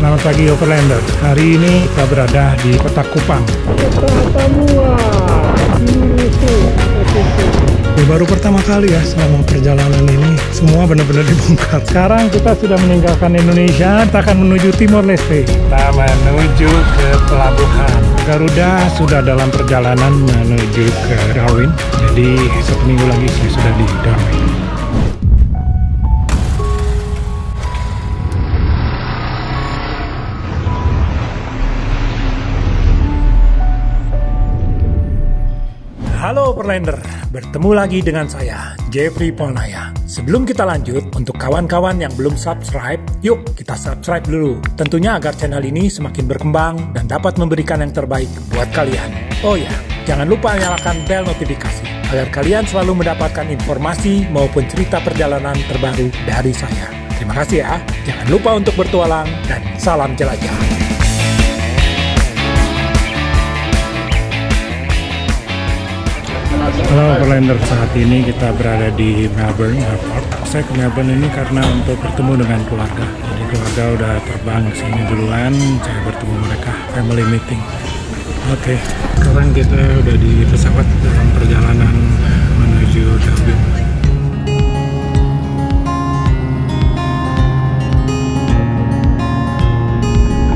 Selamat pagi Overlander. Hari ini kita berada di Kota Kupang. Ini baru pertama kali ya selama perjalanan ini. Semua benar-benar dibongkar. Sekarang kita sudah meninggalkan Indonesia. Kita akan menuju Timor Leste. Kita menuju ke pelabuhan. Garuda sudah dalam perjalanan menuju ke Darwin. Jadi 1 minggu lagi saya sudah di Darwin. Halo Overlander, bertemu lagi dengan saya, Jeffrey Polnaya. Sebelum kita lanjut, untuk kawan-kawan yang belum subscribe, yuk kita subscribe dulu. Tentunya agar channel ini semakin berkembang dan dapat memberikan yang terbaik buat kalian. Oh ya, jangan lupa nyalakan bel notifikasi, agar kalian selalu mendapatkan informasi maupun cerita perjalanan terbaru dari saya. Terima kasih ya, jangan lupa untuk bertualang dan salam jelajah. Halo Overlander, saat ini kita berada di Melbourne Airport. Saya ke Melbourne ini karena untuk bertemu dengan keluarga. Jadi keluarga udah terbang ke sini duluan, saya bertemu mereka, family meeting. Oke, sekarang kita udah di pesawat dalam perjalanan menuju Darwin.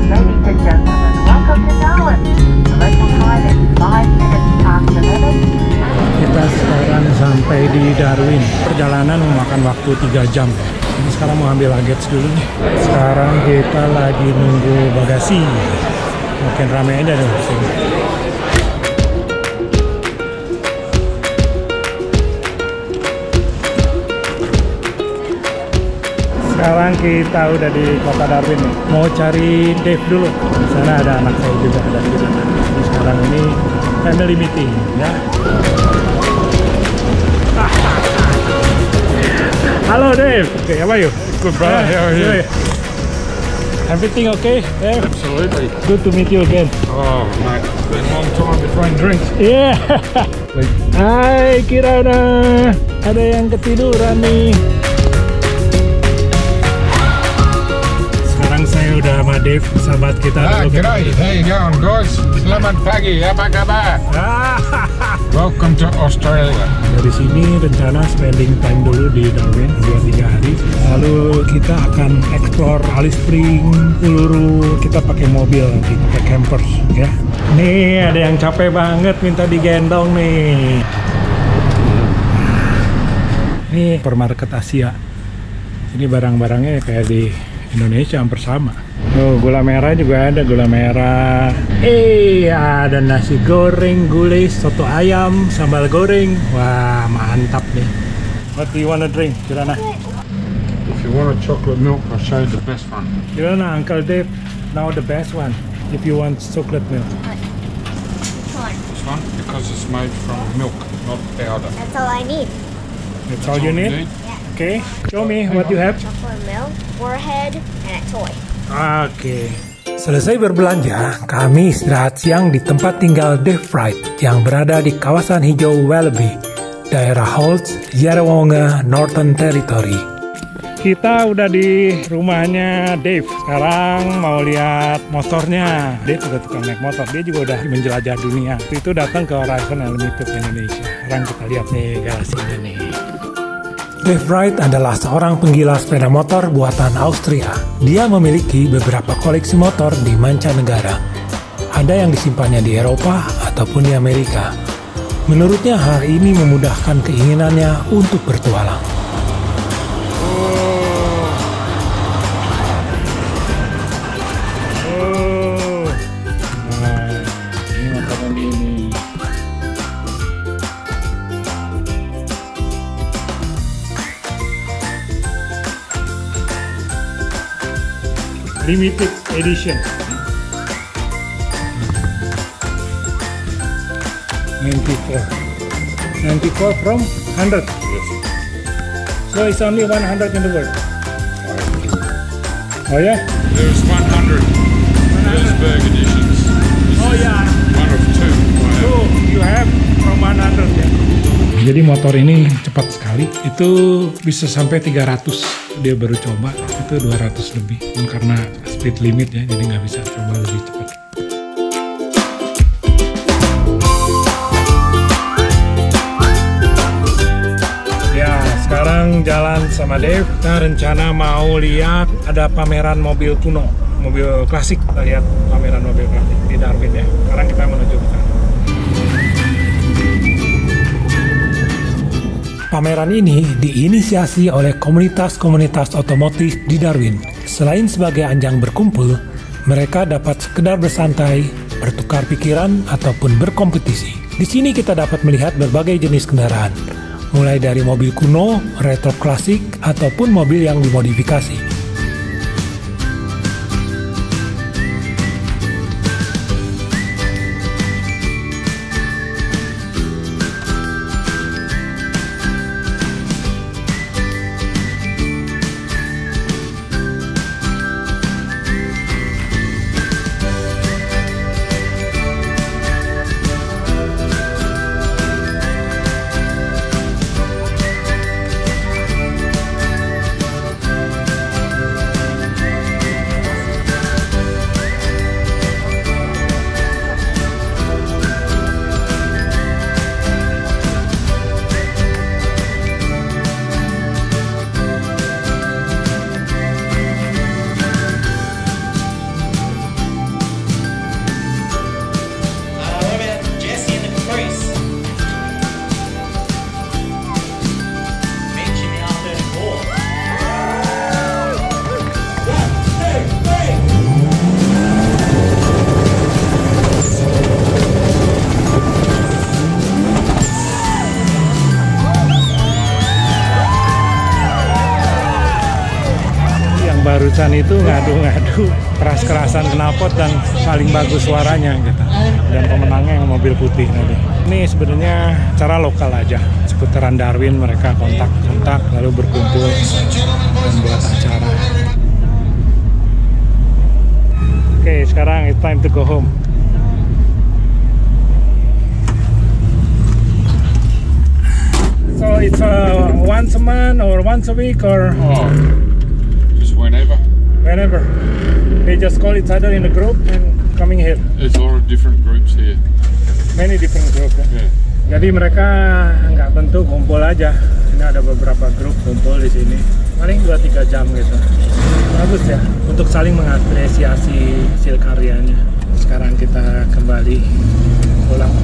Ladies and gentlemen, welcome to Darwin. The local time is 5 minutes past 11. Kita sekarang sampai di Darwin. Perjalanan memakan waktu 3 jam. Ini sekarang mau ambil luggage dulu nih. Sekarang kita lagi nunggu bagasi. Makin rame aja deh sini. Sekarang kita udah di kota Darwin nih. Mau cari Dave dulu. Di sana ada anak saya juga ada di sana. Jadi sekarang ini family meeting ya. Hello Dave. Okay, how are you? Good, brother. How are you? Everything okay? Dave? Absolutely. Good to meet you again. Oh, mate, it's been a long time between drinks. Yeah. Hai Kirana. Ada yang ketiduran nih. Sekarang saya udah sama Dave, sahabat kita. G'day. How you going, guys? Selamat pagi. Apa kabar? Welcome to Australia. Dari sini rencana spending time dulu di Darwin 2-3 hari. Lalu kita akan explore Alice Springs, Uluru. Kita pakai mobil nanti, pakai campers ya. Nih ada yang capek banget minta digendong nih. Ini supermarket Asia. Ini barang-barangnya kayak di Indonesia hampir sama. Oh, gula merah juga ada, gula merah. Ada nasi goreng, gulai, soto ayam, sambal goreng. Wah, mantap nih. What do you wanna drink, Kirana? If you want a chocolate milk, I'll show you the best one. Kirana, Uncle Dave, now the best one. If you want chocolate milk. This one, because it's made from milk, not powder. That's all I need. That's all you need? Okay, show me what you have. Chocolate milk, warhead, and a toy. Oke. Selesai berbelanja, kami istirahat siang di tempat tinggal Dave Wright yang berada di kawasan hijau Wallaby, daerah Holts, Yarrawonga, Northern Territory. Kita udah di rumahnya Dave. Sekarang mau lihat motornya. Dave udah tukang naik motor. Dia juga udah menjelajah dunia. Itu datang ke Horizon Unlimited Indonesia. Sekarang kita lihat nih garasinya nih. Dave Wright adalah seorang penggila sepeda motor buatan Austria. Dia memiliki beberapa koleksi motor di mancanegara. Ada yang disimpannya di Eropa ataupun di Amerika. Menurutnya hal ini memudahkan keinginannya untuk bertualang. Ini motornya ini. Limited edition. 94 from 100. Yes. So it's only 100 in the world. Oh yeah? There's 100 Wilsberg editions. Oh yeah. One of two. So you have from 100 ya. Jadi motor ini cepat sekali. Itu bisa sampai 300. Dia baru coba itu 200 lebih. Karena speed limit ya, jadi nggak bisa coba lebih cepat. Ya, sekarang jalan sama Dave. Kita rencana mau lihat ada pameran mobil kuno, mobil klasik. Kita lihat pameran mobil klasik di Darwin ya. Sekarang kita menuju ke sana. Pameran ini diinisiasi oleh komunitas-komunitas otomotif di Darwin. Selain sebagai ajang berkumpul, mereka dapat sekedar bersantai, bertukar pikiran, ataupun berkompetisi. Di sini kita dapat melihat berbagai jenis kendaraan, mulai dari mobil kuno, retro klasik, ataupun mobil yang dimodifikasi. Barusan itu ngadu-ngadu keras-kerasan knalpot dan paling bagus suaranya gitu. Dan pemenangnya yang mobil putih tadi. Ini sebenarnya cara lokal aja, seputaran Darwin mereka kontak lalu berkumpul dan buat acara. Oke, sekarang it's time to go home. So it's once a month or once a week or? Oh, just whenever. Whenever. They just call each other in a group and coming here. There's a lot of different groups here. Many different groups. Yeah. Jadi mereka nggak tentu kumpul aja. Ini ada beberapa grup kumpul di sini. Paling 2-3 jam gitu. Bagus ya untuk saling mengapresiasi hasil karyanya. Sekarang kita kembali pulang.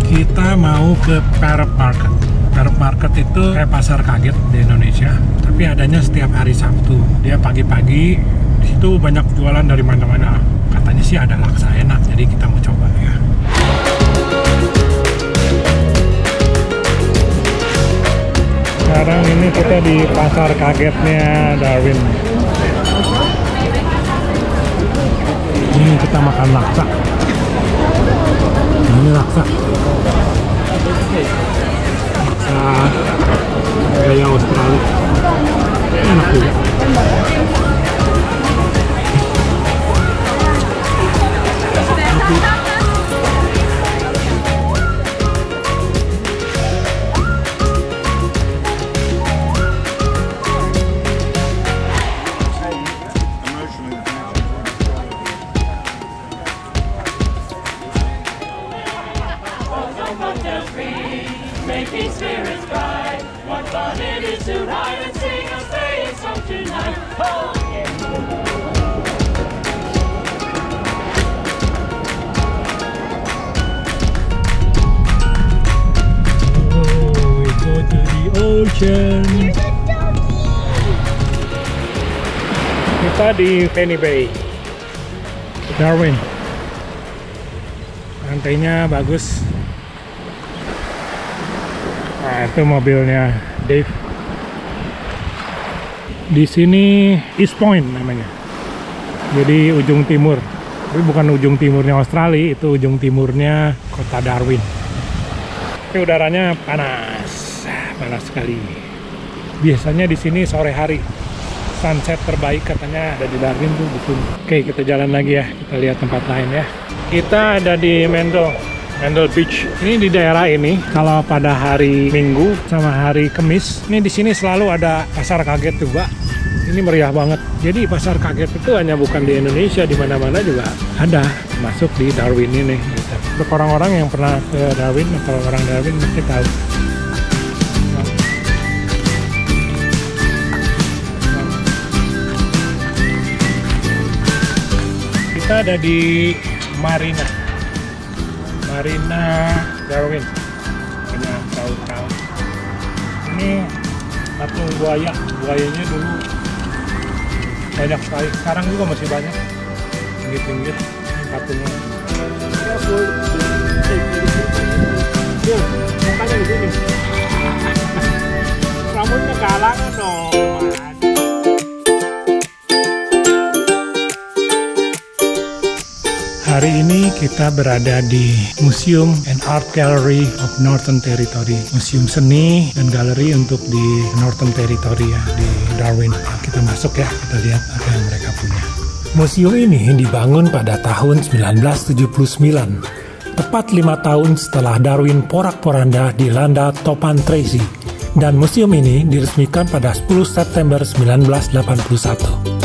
Kita mau ke Parrot Market. Parrot Market itu kayak pasar kaget di Indonesia, tapi adanya setiap hari Sabtu. Dia pagi-pagi, di situ banyak jualan dari mana-mana. Katanya sih ada laksa enak, jadi kita mau coba ya. Sekarang ini kita di pasar kagetnya Darwin. Ini kita makan laksa. Ini laksa gaya Australia, enak juga. Making spirits bright. What fun it is to ride and sing a sleighing song tonight. Oh, yeah. Oh, we go to the ocean. Kita di Penny Bay, Darwin. Pantainya bagus. Nah, itu mobilnya Dave. Di sini East Point namanya. Jadi ujung timur. Tapi bukan ujung timurnya Australia, itu ujung timurnya kota Darwin. Tapi udaranya panas, panas sekali. Biasanya di sini sore hari sunset terbaik katanya ada di Darwin tuh di sini. Oke, kita jalan lagi ya. Kita lihat tempat lain ya. Kita ada di Mendel Mandel Beach. Ini di daerah ini, kalau pada hari Minggu sama hari Kamis, ini di sini selalu ada pasar kaget juga. Ini meriah banget. Jadi pasar kaget itu hanya bukan di Indonesia, di mana-mana juga ada, masuk di Darwin ini. Gitu. Untuk orang-orang yang pernah ke Darwin atau orang Darwin mesti tahu. Kita ada di Marina Darwin, punya perahu. Ini patung buayanya dulu banyak sekali, sekarang juga masih banyak pinggir-pinggir patungnya. Mukanya di sini, rambutnya kalangan dong. Hari ini kita berada di Museum and Art Gallery of Northern Territory, museum seni dan galeri untuk di Northern Territory ya, di Darwin. Kita masuk ya, kita lihat apa yang mereka punya. Museum ini dibangun pada tahun 1979, tepat 5 tahun setelah Darwin porak-poranda dilanda topan Tracy. Dan museum ini diresmikan pada 10 September 1981.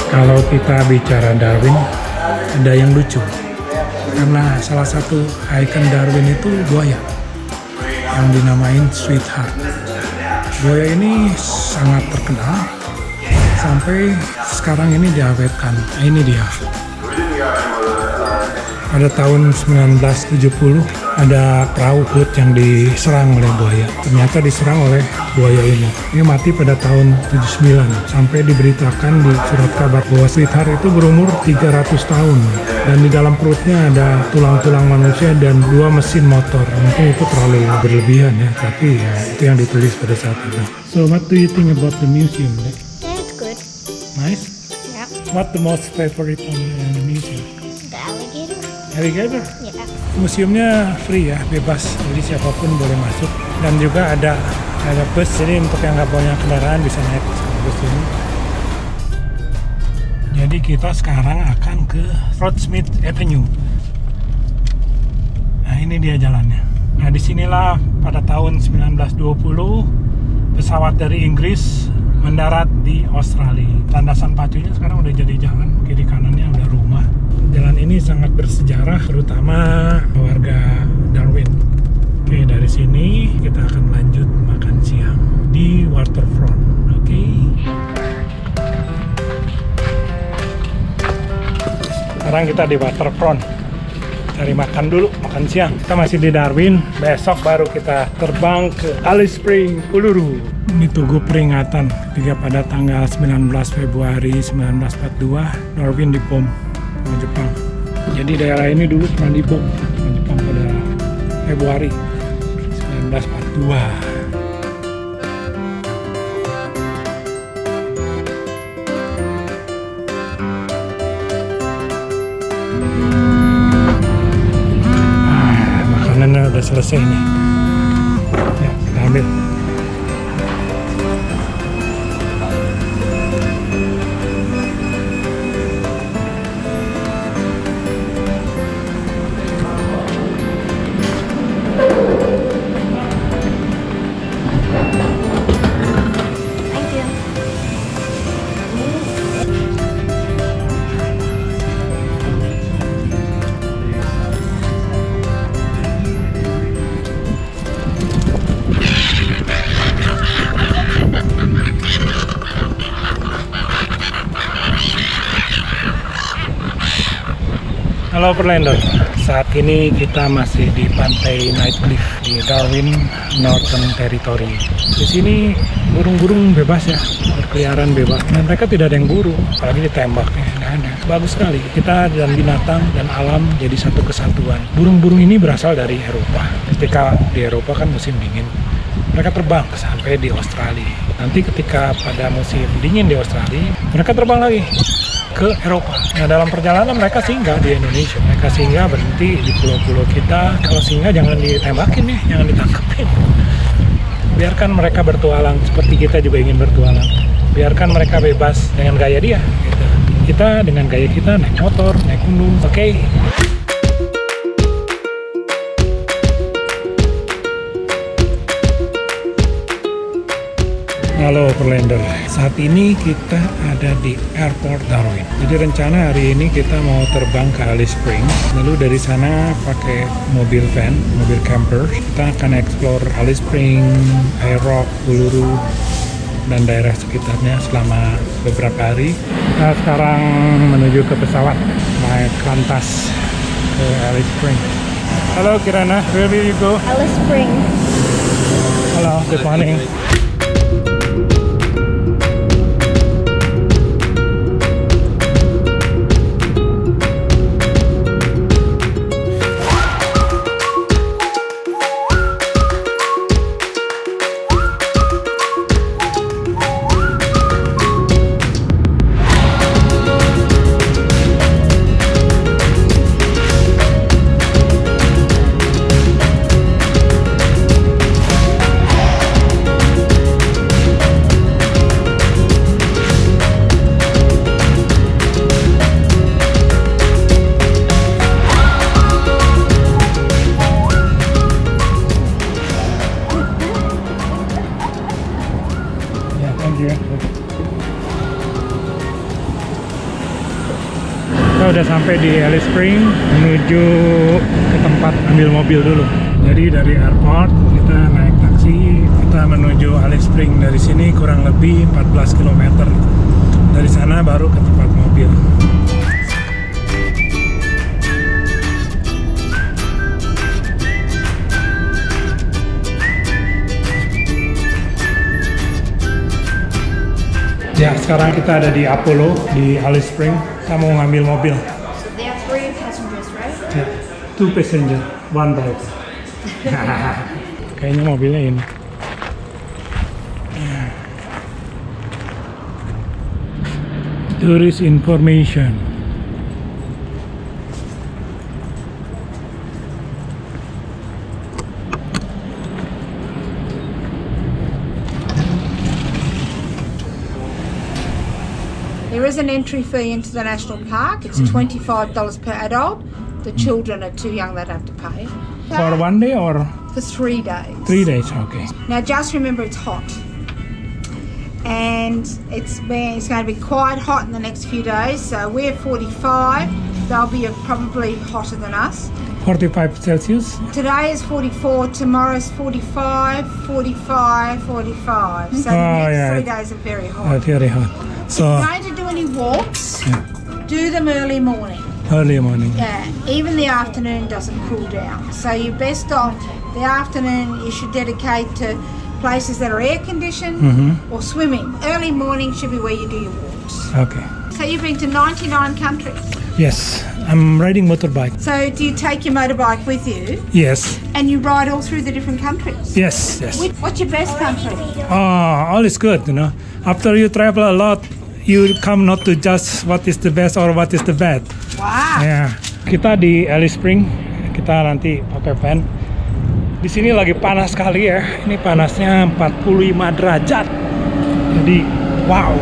Kalau kita bicara Darwin, ada yang lucu. Karena salah satu ikon Darwin itu buaya yang dinamain Sweetheart. Buaya ini sangat terkenal sampai sekarang ini diawetkan. Nah, ini dia. Pada tahun 1970 ada perahu hut yang diserang oleh buaya. Ternyata diserang oleh buaya ini. Dia mati pada tahun 79 sampai diberitakan di surat kabar bahwa Sweetheart itu berumur 300 tahun dan di dalam perutnya ada tulang-tulang manusia dan 2 mesin motor. Mungkin itu terlalu berlebihan ya, tapi ya, itu yang ditulis pada saat itu. So what do you think about the museum? Yeah, it's good. Nice? Yeah. What the most favorite on the museum? The alligator? Alligator? Yeah. Museumnya free ya, bebas, jadi siapapun boleh masuk. Dan juga ada bus, jadi untuk yang nggak punya kendaraan bisa naik bus ini. Jadi kita sekarang akan ke Roadsmith Avenue. Nah ini dia jalannya. Nah disinilah pada tahun 1920 pesawat dari Inggris mendarat di Australia. Landasan pacunya sekarang udah jadi jalan, kiri kanannya udah rumah. Jalan ini sangat bersejarah, terutama warga Darwin. Oke, dari sini kita akan lanjut makan siang di waterfront. Oke. Sekarang kita di waterfront. Cari makan dulu, makan siang. Kita masih di Darwin. Besok baru kita terbang ke Alice Springs, Uluru. Ini tugu peringatan ketika pada tanggal 19 Februari 1942 Darwin dibom sama Jepang. Jadi daerah ini dulu pernah dibom sama Jepang pada Februari 1942. Makanannya udah selesai nih. Ya, kita ambil. Halo Perlander, saat ini kita masih di pantai Nightcliff di Darwin, Northern Territory. Di sini burung-burung bebas ya, berkeliaran bebas. Dan mereka tidak ada yang buru, apalagi ditembak ya, nggak ada. Bagus sekali, kita dan binatang dan alam jadi satu kesatuan. Burung-burung ini berasal dari Eropa. Ketika di Eropa kan musim dingin, mereka terbang sampai di Australia. Nanti ketika pada musim dingin di Australia, mereka terbang lagi ke Eropa. Nah dalam perjalanan mereka singgah di Indonesia. Mereka singgah berhenti di pulau-pulau kita. Kalau singgah jangan ditembakin nih, jangan ditangkapin. Biarkan mereka bertualang seperti kita juga ingin bertualang. Biarkan mereka bebas dengan gaya dia gitu. Kita dengan gaya kita naik motor, naik gunung, oke? Halo Overlander, saat ini kita ada di Airport Darwin. Jadi rencana hari ini kita mau terbang ke Alice Springs. Lalu dari sana pakai mobil van, mobil camper. Kita akan explore Alice Springs, Air Rock, Uluru, dan daerah sekitarnya selama beberapa hari. Kita sekarang menuju ke pesawat, naik Qantas ke Alice Springs. Halo Kirana, where will you go? Alice Springs. Halo, good morning. Kita udah sampai di Alice Springs, menuju ke tempat ambil mobil dulu. Jadi dari airport kita naik taksi, kita menuju Alice Springs. Dari sini kurang lebih 14 km. Dari sana baru ke tempat mobil. Ya, sekarang kita ada di Apollo, di Alice Springs. Kita mau ngambil mobil. So there are 3 passengers, right? Ya, 2 passenger, 1 driver. Kayaknya mobilnya ini. Tourist information. There is an entry fee into the national park. It's $25 per adult. The children are too young; they'd have to pay. For 1 day or For 3 days. 3 days? Okay. Now, just remember, it's hot, and it's going to be quite hot in the next few days. So we're 45. They'll be probably hotter than us. 45 Celsius. Today is 44. Tomorrow's 45, 45, 45. So the Oh, next yeah. 3 days are very hot. Very hot. So If you're going to do any walks, yeah, do them early morning. early morning. Yeah, even the afternoon doesn't cool down. So you're best off the afternoon you should dedicate to places that are air conditioned or swimming. Early morning should be where you do your walks. Okay. So you've been to 99 countries. Yes, I'm riding motorbike. So do you take your motorbike with you Yes, and you ride all through the different countries? yes, yes. What's your best country? All is good, you know. After you travel a lot, you come not to just what is the best or what is the bad. Wow. Ya, kita di Alice Springs, kita nanti pakai van. Di sini lagi panas sekali ya. Ini panasnya 45 derajat. Jadi, wow.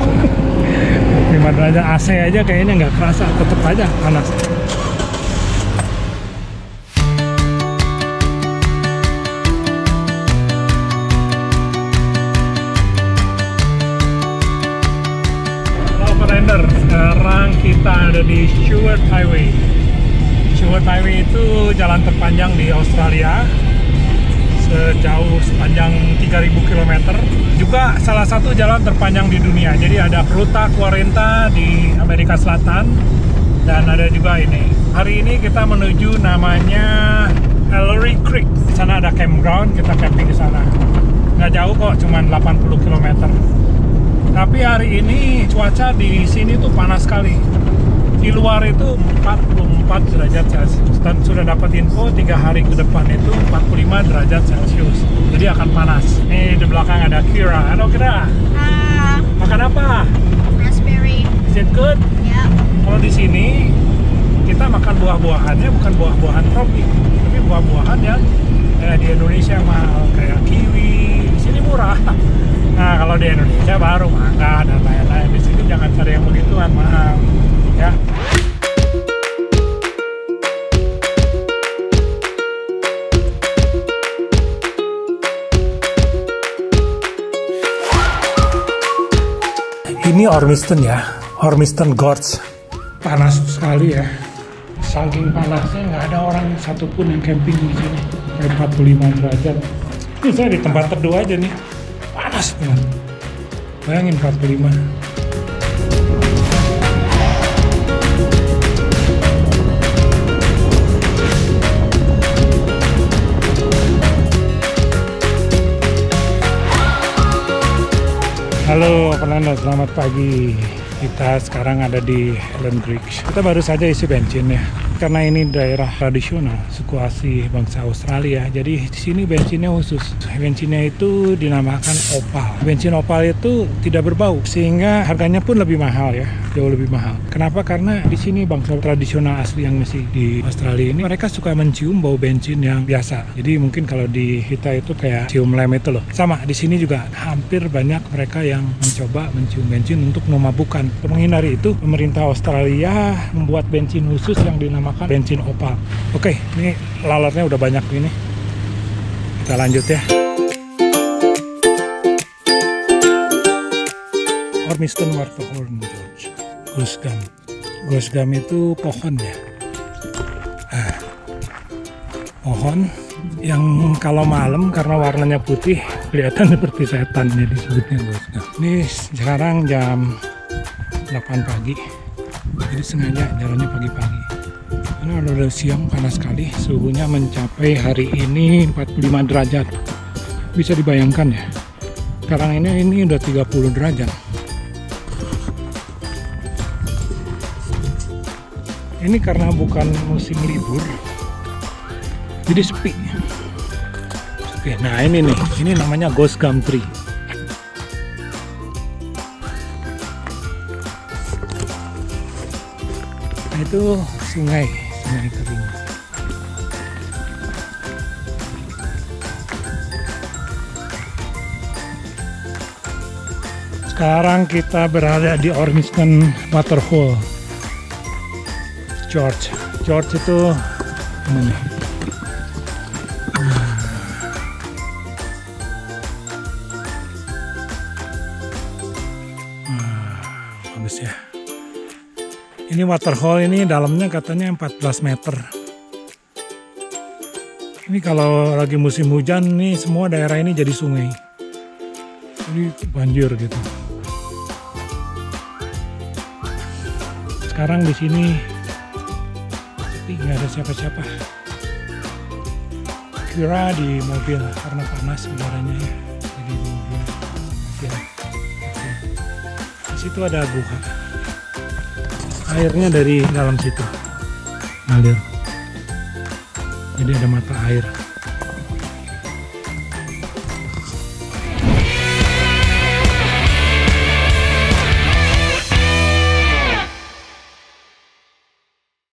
45 derajat AC aja kayaknya nggak kerasa, tetap aja panas. Sekarang kita ada di Shuart Highway. Shuart Highway itu jalan terpanjang di Australia, sepanjang 3.000 km. Juga salah satu jalan terpanjang di dunia. Jadi ada Ruta 40 di Amerika Selatan dan ada juga ini. Hari ini kita menuju namanya Ellery Creek. Di sana ada campground, kita camping di sana. Nggak jauh kok, cuma 80 km. Tapi hari ini cuaca di sini tuh panas sekali. Di luar itu 44 derajat Celcius. Dan sudah dapat info 3 hari ke depan itu 45 derajat Celcius. Jadi akan panas. Ini di belakang ada Kira. Halo Kira. Makan apa? Raspberry. Is it good? Yeah. Kalau di sini kita makan buah-buahannya bukan buah-buahan tropik, tapi buah-buahan yang kayak di Indonesia mahal, kayak kiwi. Di sini murah. Nah, kalau di Indonesia baru mangga dan lain-lain. Di sini jangan cari yang begituan, mahal. Ya. Ini Ormiston ya, Ormiston Gorge. Panas sekali ya. Saking panasnya nggak ada orang satupun yang camping di sini. 45 derajat. Ini saya di tempat teduh aja nih. Panas banget. Bayangin 45. Halo penanda, selamat pagi. Kita sekarang ada di Helen Bridge. Kita baru saja isi bensin ya. Karena ini daerah tradisional suku asli bangsa Australia. Jadi di sini bensinnya khusus. Bensinnya itu dinamakan opal. Bensin opal itu tidak berbau sehingga harganya pun lebih mahal ya, jauh lebih mahal. Kenapa? Karena di sini bangsa tradisional asli yang masih di Australia ini mereka suka mencium bau bensin yang biasa. Jadi mungkin kalau di kita itu kayak cium lem itu loh. Sama di sini juga hampir banyak mereka yang mencoba mencium bensin untuk memabukkan. Untuk menghindari itu, pemerintah Australia membuat bensin khusus yang dinamakan bensin opal. Oke, ini lalatnya udah banyak ini. Kita lanjut ya. Ormiston Waterhole Gorge. Goose gum. Goose gum itu pohon ya. Pohon yang kalau malam karena warnanya putih kelihatan seperti setan, jadi disebutnya goose gum. Ini sekarang jam 8 pagi, jadi sengaja jalannya pagi-pagi karena udah siang panas sekali, suhunya mencapai hari ini 45 derajat. Bisa dibayangkan ya, sekarang ini udah 30 derajat. Ini karena bukan musim libur jadi sepi. Nah ini nih, ini namanya Goose Gum Tree. Itu sungai kering. Sekarang kita berada di Ormiston Waterhole George itu ini nih. Bagus ya. Ini waterhole ini dalamnya katanya 14 meter. Ini kalau lagi musim hujan nih semua daerah ini jadi sungai. Jadi banjir gitu. Sekarang di sini sepi, nggak ada siapa-siapa. Kira di mobil karena panas udaranya ya. Jadi di mobil. Di situ ada gua. Airnya dari dalam situ ngalir, jadi ada mata air.